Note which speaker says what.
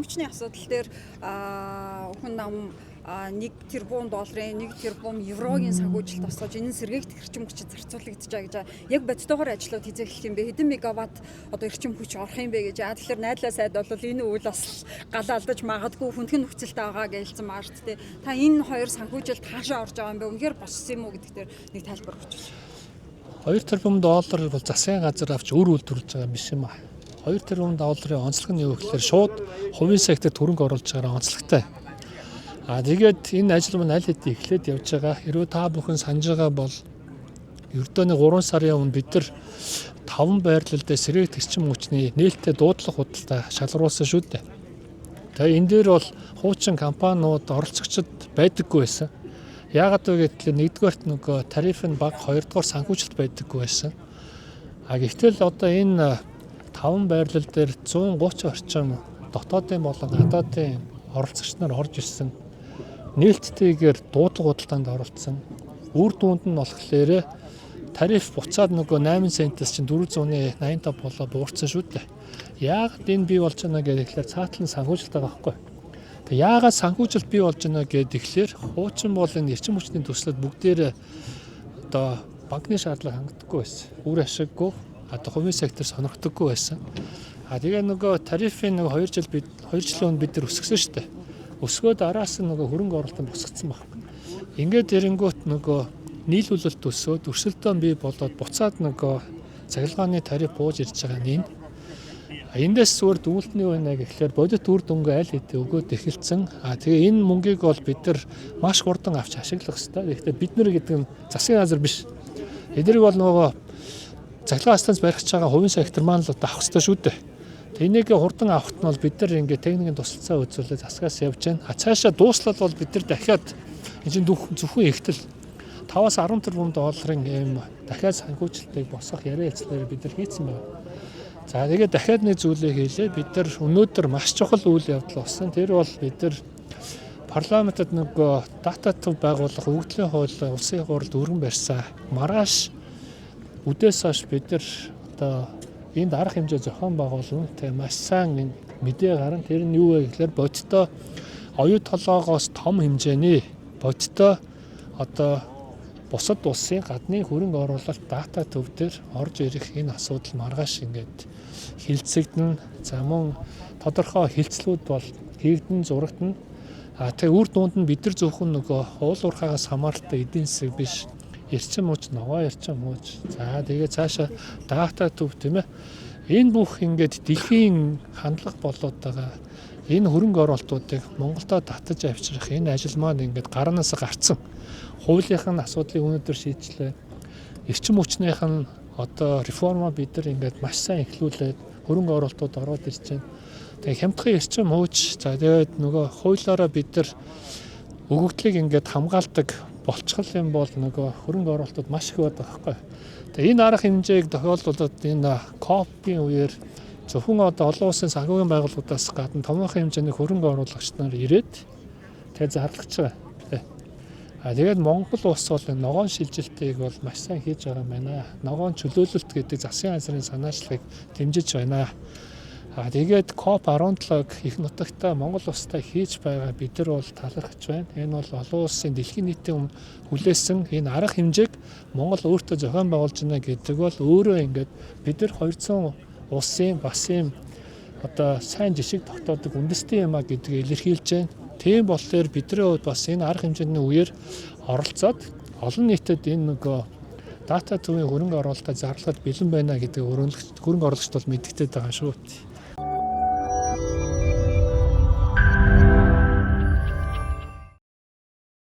Speaker 1: Хүчний асуудал дээр хүн нам 1 тэрбум долларын 1 тэрбум еврогийн санхүүжилт тосгож энэ сэргээгт эрчим хүчид зарцуулагдаж байгаа гэж яг бодтойгоор ажлууд хийж эхлэх юм бэ? Хэдэн мегаватт одоо эрчим хүч орох юм бэ гэж. Тэгэхээр найдлаа сайд бол энэ үйл бас гал алдаж магадгүй хүндхэн нөхцөлтэй байгаа гэж хэлсэн маа шүү дээ. Та энэ хоёр санхүүжилт хаашаа орж байгаа юм бэ? Үнэхээр боссон юм уу гэдэгт нэг тайлбар өгч.
Speaker 2: 2 тэрбум доллар бол засгийн газар авч өөр үйлдвэрлэж байгаа юм биш юм аа. 2 тэрбум долларын онцлог нь юу гэхээр шууд хувийн секторт хөрөнгө оруулж байгаа онцлогтой. Тэгээд энэ ажил маань аль хэдийн эхлээд явж байгаа. Хэрвээ та бүхэн санаж байгаа бол ердөөний 3 сарын өмнө бид нар 5 байрлал дээр сэргээгт эрчим хүчний нээлттэй дуудлага худалдаа шалгаруулсан шүү дээ. Тэгээ энэ дээр бол хуучин компаниуд оролцогчид байдаггүй байсан. Яагаад вэ гэвэл нэгдүгээрт нөгөө тариф нь бага, хоёрдугаар санхүүжилт байдаггүй байсан. Гэхдээ одоо энэ 5 байрлал дээр 130 орчим дотоодын болон гадаадын оролцогч нар орж ирсэн. Нээлттэйгээр дуудлага худалдаанд оролцсон. Үр дүнд нь болохоор тариф буцаад нөгөө 8 центээс чинь 485 болоо буурсан шүү дээ. Яагаад энэ бий болж байна гэхээр цаатлан санхүүжилт байгаа байхгүй. Тэг яагаад санхүүжилт бий болж байна гэхээр хуучин бол энэ эрчим хүчний төслөд бүгдээр одоо банкны шаардлага хангагдаггүй байсан. Үр ашиггүй одоо хувийн сектор сонирхдаггүй байсан. Тэгээ нөгөө тарифын нөгөө 2 жилийн өмнө бид нар өсгсөн шүү дээ. Өсгөөд араас нь нөгөө хөрөнгө оруулалтанд босгоцсон байна. Ингээд эренгүүт нөгөө нийлүүлэлт өсөөд өрсөлдөөн бий болоод буцаад нөгөө цахилгааны тариф бууж ирж байгаа нь энэ. Эндээс зүгээр дүүлтний байна гэхлээр бодит үр дүнгээ аль хэдийн өгөөд эхэлсэн. Тэгээ энэ мөнгийг бол бид нар маш хурдан авч ашиглах хэрэгтэй. Гэхдээ бид нар гэдэг нь засгийн газар биш. Эднийг бол нөгөө цахилгаан станц барих гэж байгаа хувийн сектор маань л авах хэрэгтэй шүү дээ. Энийг хурдан авахт нь бол бид нар ингээд техникийн тусалцаа үзүүлээд засгаас явж байна. Цаашаа дуслал бол бид нар дахиад энэ чинь зөвхөн ихтэл 5-аас 10 тэрбум долларын юм дахиад санхүүжилтийг босгох яриа хэлцлээр бид нар хийцэн байна. За тэгээд дахиад нэг зүйлийг хийлээ. Бид нар өнөөдөр маш чухал үйл явдал болсон. Тэр бол бид нар парламентод нөгөө дата төв байгуулах өгөгдлийн хууль улсын хурлд өргөн барьсан. Маргааш үдээс хойш бид нар одоо энд арга хэмжээ зохион байгуулна. Тэгээ маш сайн мэдээ гарна. Тэр нь юу вэ гэхээр бодиттой оюу толгоогоос том хэмжээний бодиттой одоо бусад улсын гадны хөрөнгө оруулалт дата төв дээр орж ирэх энэ асуудал маргааш ингээд хилцэгдэн. За мөн тодорхой хилцлүүд бол хийгдэн зурагдана. Тэгээ үр дүнд нь бид нар зөвхөн нөгөө уул уурхаагаас хамааралтай эдийн засаг биш. Эрчим хүч, ногоо эрчим хүч. За тэгээ цаашаа дата төв тийм ээ. Энэ бүх ингээд дэлхийн хандлага болоод байгаа. Энэ хөрөнгө оруулалтуудыг Монголдо татаж авчрах энэ ажил маань ингээд гарнаас гарцсан. Хуулийнхын асуудлыг өнөөдөр шийдлээ. Эрчим хүчнийх нь одоо реформа бид нар ингээд маш сайн эхлүүлээд хөрөнгө оруулалтууд ороод ирж байна. Тэгээ хямдхан эрчим хүч. За тэгээд нөгөө хуулиараа бид нар өгөгдлийг ингээд хамгаалдаг болчихл юм бол нөгөө хөрөнгө оруулалтууд маш их байдаг байхгүй. Тэгээ энэ арга хэмжээг тохиолдуулаад энэ КОП-ийн үеэр зөвхөн одоо олон улсын санхүүгийн байгууллагуудаас гадна томоохон хэмжээний хөрөнгө оруулагч нар ирээд тэгээ зарлагдж байгаа. Тэгээд Монгол улс бол энэ ногоон шилжилтийг бол маш сайн хийж байгаа юм байна. Ногоон чөлөөлөлт гэдэг засгийн газрын санаачлагыг дэмжиж байна. Тэгээд КОП17-г их нутагтаа Монгол улстай хийж байгаа бид нар бол талархаж байна. Энэ бол олон улсын дэлхийн нийтийн хүлээсэн энэ арга хэмжээг Монгол өөртөө зохион байгуулж байна гэдэг бол өөрөө ингээд бид нар 200 улсын бас юм одоо сайн жишг тогтоодог үндэсний юм а гэдгийг илэрхийлж байна. Тийм болохоор бидний хувьд бас энэ арга хэмжээний үеэр оролцоод олон нийтэд энэ нөгөө дата төвийн хөрөнгө оруулалтад зарлахад бэлэн байна гэдэг хөрөнгө оруулагчд бол мэдгдээд байгаа шүү.